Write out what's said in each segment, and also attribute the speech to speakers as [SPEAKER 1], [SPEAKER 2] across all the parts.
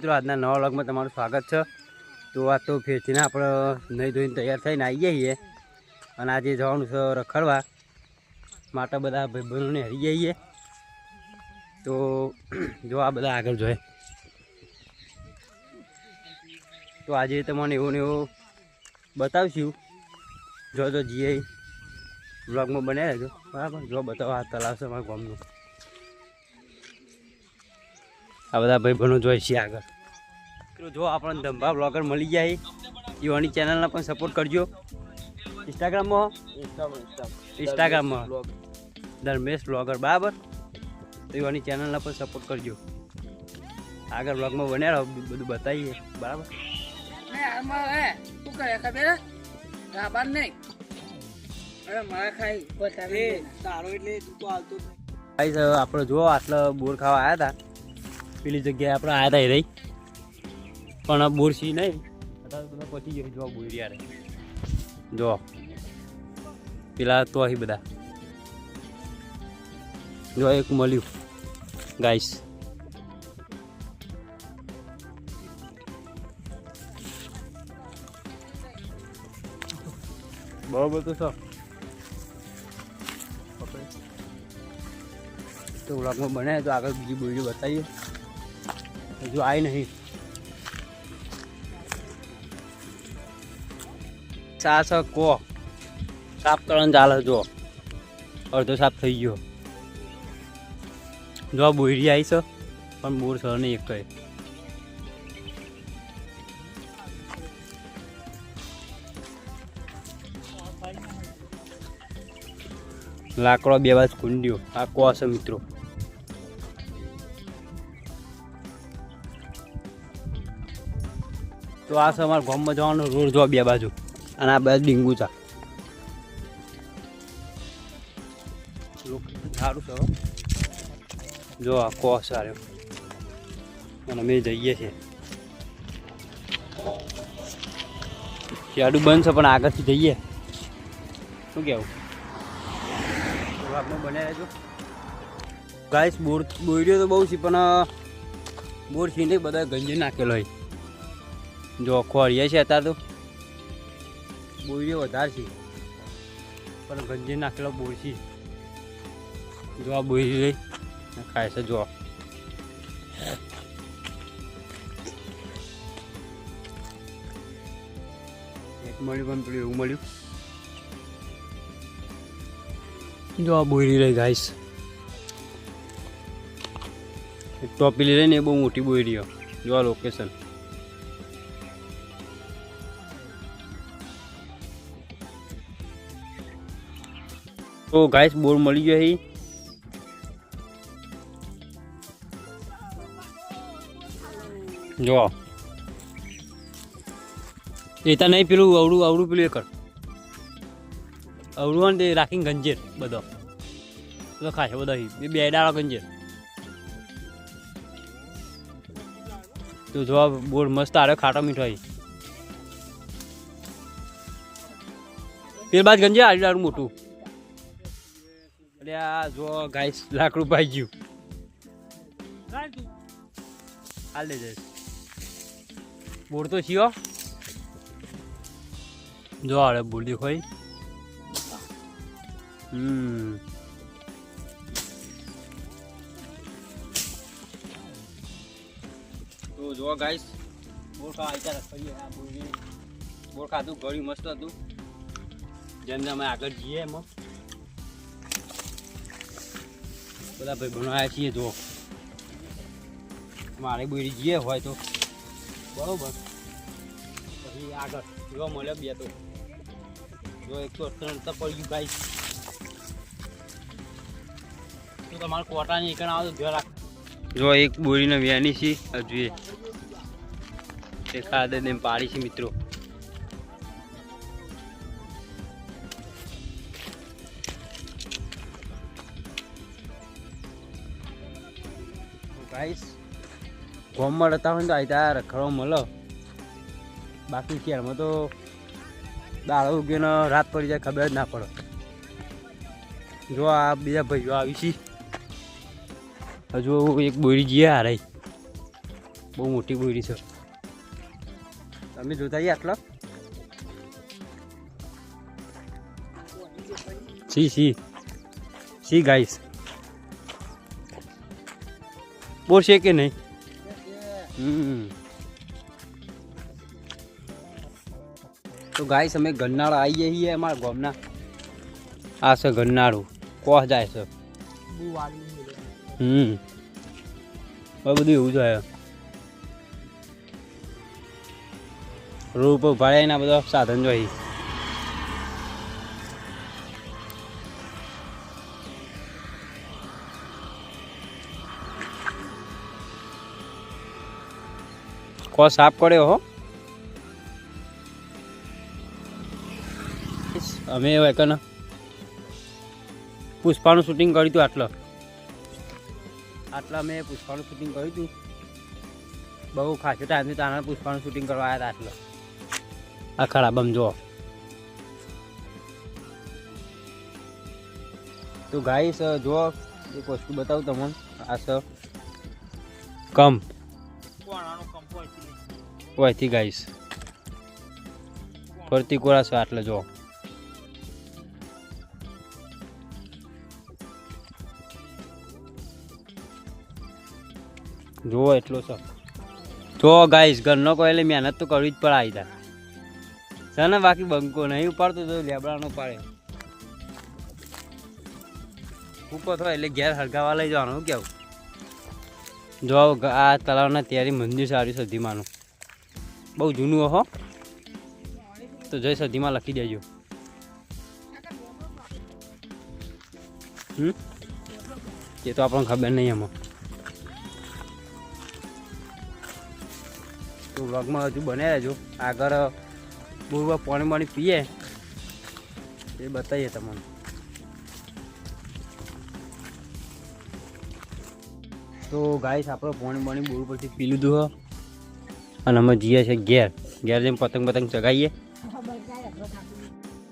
[SPEAKER 1] મિત્રો આજના નવા વ્લોગમાં તમારું સ્વાગત છે। તો આ તો ફેરથી આપણે નહીં ધોઈને તૈયાર થઈને આવી જઈએ અને આજે જવાનું છે રખડવા માટે બધા ભાઈબંધોને હરી જઈએ। તો જો આ બધા આગળ જોઈએ તો આજે તમને એવું ને એવું બતાવશું। જો તો જીએ વ્લોગમાં બને રહેજો બરાબર। જો બતાવો આ તલાવ છે અમારા ગામનું। આ બધા ભાઈબંધો જોઈએ છે આગળ। તો જો આપણને ધંભા બ્લોગર મળી જાય ઈવાની ચેનલને પણ સપોર્ટ કરજો। ઇન્સ્ટાગ્રામમાં ધર્મેશ બ્લોગર બરાબર। તો ઈવાની ચેનલને પણ સપોર્ટ કરજો। આગળ બ્લોગમાં બને રહો બધું બતાવીએ બરાબર। આપણે જો આટલો બોર ખાવા આવ્યા હતા પેલી જગ્યાએ આપણે આવ્યા હતા એ રહી પણ બોર સી નહીં અત્યારે બધા પતી ગયો। જો બોર યાર જો પેલા તો અહીં બધા જો એક મળ્યું ગાઈસ। બરાબર તો સર તો વ્લોગમાં બને તો આગળ બીજી બોરી બતાવીએ। હજુ આવી નહીં સાસ કો સાફ કરવાનું ચાલે। જો અડધો સાફ થઈ ગયો। જો બોરી આવી છે પણ બોર સર નહીં એક કઈ લાકડો બે બાજુ કુંડ્યો આ કો છે મિત્રો। તો આ છે અમારા ગામમાં જવાનો રોડ જો બે બાજુ અને આ બાજુ ડીંગુ છે સારું છે। જો આ કો સારો અને અમે જઈએ છીએ શેડું બંધ છે પણ આગળથી જઈએ શું કેવું આપણે બને રહેજો ગાઈસ। બોર્યો તો બહુ છે પણ બોર છે નહીં બધા ગંજી નાખેલો હોય। જો ખોરીએ છે અત્યારે તો બોર્યો વધારે છે પણ ગંજી નાખેલો બોર છે। જો આ બોરી રહી ખાય છે જો એક મળ્યું પણ પેલું એવું મળ્યું। જો આ બોરી રહી ગાઈસ એક ટોપીલી રહી ને એ બહુ મોટી બોરી। જો આ લોકેશન તો ગાઈસ બોર મળી ગયો અહીં। જો એતા નહીં પેલું અવળું પેલું એક અવળું તે રાખીને ગંજેર બધો ખાશે બધા બે ડાળો ગંજેર। તો જો બોર મસ્ત આવે ખાટો મીઠો અહીં પેલ બાદ ગંજેર આડી ડાળું મોટું। અરે આ જો ગાઈસ લાકડું પાઈ ગયું હાલ દે જઈશ બોર તો છીઓ જો આડે બોર દેખોય। તો જો ગાઈસ બોર ખાવા વિચાર કરીએ આ બોર ખાધું ઘણી મસ્ત હતું। જેમ જેમ અમે આગળ જઈએ એમાં બધા ભાઈ બનાવ્યા છીએ। જો મારે બોરી જઈએ હોય તો બરોબર પછી આગળ જોવા મળ્યો બે તો જો 138 પડ્યું ગાઈસ। તો તમારે કોટાની એક આવો તો ધ્યાન રાખ। જો એક બોરીને વ્યાની છે હજુ એ ખાધે ને પાડી છે મિત્રો। ગાઈસ ગામમાં રહેતા હોય તો આ ત્યાં રખડવા મળે બાકી શહેરમાં તો દાડો ઉગીને રાત પડી જાય ખબર જ ના પડે। જો આ બીજા ભાઈઓ આવી છે હજુ એક બોરી જીએ આ રહી બહુ મોટી બોયડી છે. તમે જોતા જઈએ આટલા સી ગાઈસ બોર છે કે નહીં? તો ગાઈસ અમે ગન્નાળા આવીએ છીએ અમારા ગામના. આ છે ગન્નાળું કોહ જાય છે. બધું એવું જાય રોડ ઉપર ભાડે ના બધા સાધન જોઈએ. કો સાફ કર્યો હો. અમે કને પુષ્પાનું શૂટિંગ કર્યું હતું. આટલા મેં પુષ્પાનું શૂટિંગ કર્યું હતું. બહુ ખાસો ટાઈમથી તાના પુષ્પાનું શૂટિંગ કરવા આવ્યા હતા. આ ખરાબ આમ જો. તો ગાઈસ જો એક વસ્તુ બતાવું તમને. આ છે કંપ ઓયથી ગાઈસ ફરતી કોરા છે. આટલે જો જુઓ એટલો છે. જો ગાઈસ ઘરનો કોઈ એટલે મહેનત તો કરવી જ પડે. આવી તા છે ને બાકી બંકો નહીં ઉપાડતો તો લેબડાનો પાડે ઉપર થાય એટલે ઘેર હળગાવા લઈ જવાનું. શું કેવું? જો આ તળાવના ત્યારે મંદિર સારું સધીમાનું બહુ જૂનું હો. તો જય સધીમાં લખી દેજો. એ તો આપણને ખબર નહીં એમાં. તો વ્લોગમાં હજુ બને રહેજો. આગળ બહુ પાણી પીએ એ બતાવીએ તમને. તો ગાઈસ આપણે પાણી બોર પરથી પી લીધું હો. અને અમે જઈએ છીએ ઘેર જઈને પતંગ ચગાવીએ.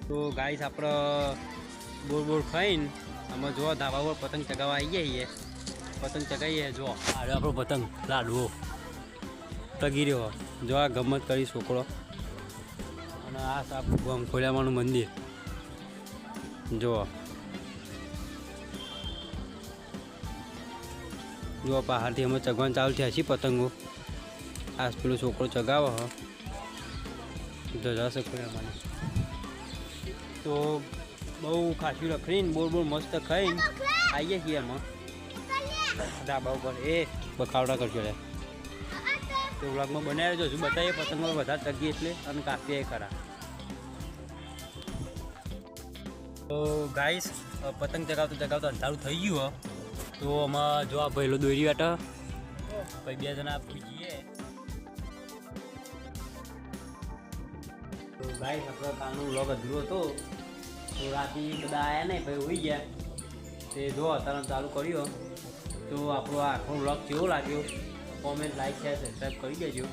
[SPEAKER 1] તો ગાઈસ આપણે બોર ખાઈને અમે જો ધાબા પર પતંગ ચગાવવા આવીએ છીએ. પતંગ ચગાવીએ. જો આડો આપણો પતંગ લાડવો ટગી રહ્યો. જો આ ગમત કરી છોકરો. અને આ આપણું ખોડિયામાનું મંદિર જુઓ. જો પહાડથી અમે ચગવાનું ચાલુ થયા છીએ પતંગો. આ પેલો છોકરો ચગાવો હ જશે ખોડિયામાની. તો બહુ ખાસું રખડીને બોર મસ્ત ખાઈને આવીએ છીએ એમાં ધાબા ઉપર. એ બખાવડા કરજો રે. તો વ્લોગમાં બનાવી રહેજો. હજુ બતાવીએ પતંગમાં વધારે ચગીએ એટલે અને કાપીએ ખરા. તો ગાઈસ પતંગ ચગાવતો અંધારું થઈ ગયું. તો આમાં જો આ પહેલો દોરી વાટા પછી 2 જણા આપી જઈએ. તો ગાઈસ આપણો કાલનો વ્લોગ અધૂરો હતો. તો રાતે બધા આવ્યા નહીં પછી હોઈ ગયા. તે જો અત્યારે ચાલુ કર્યો. તો આપણો આખો વ્લોગ કેવો લાગ્યો કોમેન્ટ, લાઈક, શેર, સબસ્ક્રાઈબ કરી દેજો.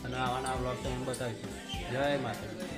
[SPEAKER 1] અને આવાના વ્લોગ તમને બતાવીશું. જય માતા.